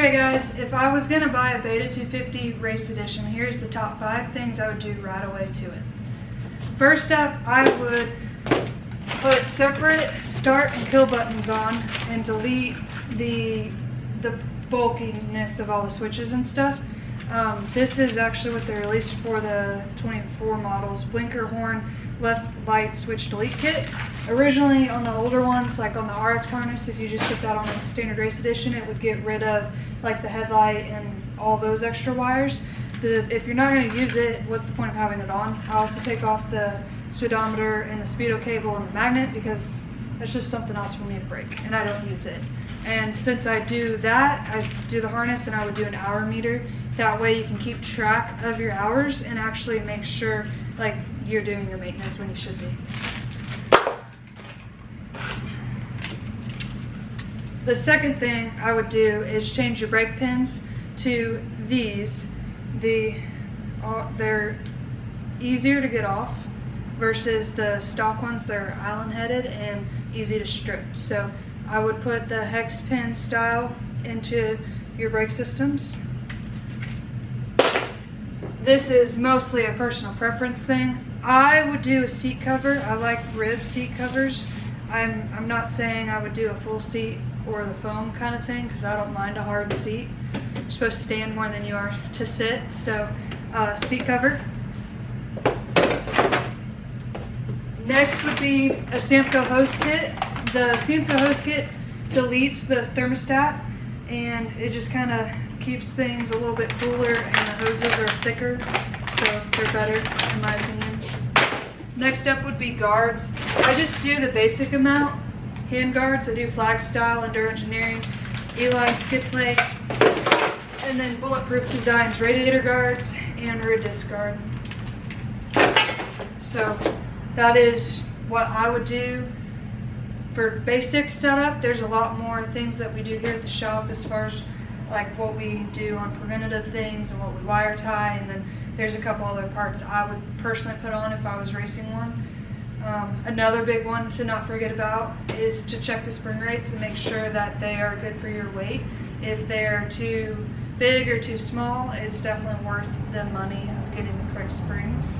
Okay guys, if I was gonna buy a Beta 250 Race Edition, here's the top 5 things I would do right away to it. First up, I would put separate start and kill buttons on and delete the bulkiness of all the switches and stuff. This is actually what they released for the 24 models. Blinker, horn, left light switch delete kit. Originally on the older ones, like on the RX harness, if you just put that on a standard race edition, it would get rid of like the headlight and all those extra wires. If you're not going to use it, what's the point of having it on? I also take off the speedometer and the speedo cable and the magnet because that's just something else for me to break and I don't use it. And since I do that, I do the harness and I would do an hour meter. That way you can keep track of your hours and actually make sure like you're doing your maintenance when you should be. The second thing I would do is change your brake pins to these. They're easier to get off versus the stock ones. They're island headed and easy to strip. So I would put the Hex Pin style into your brake systems. This is mostly a personal preference thing. I would do a seat cover. I like rib seat covers. I'm not saying I would do a full seat or the foam kind of thing because I don't mind a hard seat. You're supposed to stand more than you are to sit, so seat cover. Next would be a Samco Hose Kit. The Samco Hose Kit deletes the thermostat and it just kind of keeps things a little bit cooler and the hoses are thicker, so they're better in my opinion. Next up would be guards. I just do the basic amount. Hand guards, I do flag style, Enduro Engineering, Eline Skid Plate, and then Bulletproof Designs, radiator guards, and rear disc guard. So that is what I would do for basic setup. There's a lot more things that we do here at the shop as far as like what we do on preventative things and what we wire tie, and then there's a couple other parts I would personally put on if I was racing one. Another big one to not forget about is to check the spring rates and make sure that they are good for your weight. If they're too big or too small, it's definitely worth the money of getting the correct springs.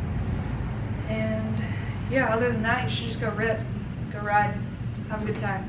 And yeah, other than that, you should just go rip, go ride, have a good time.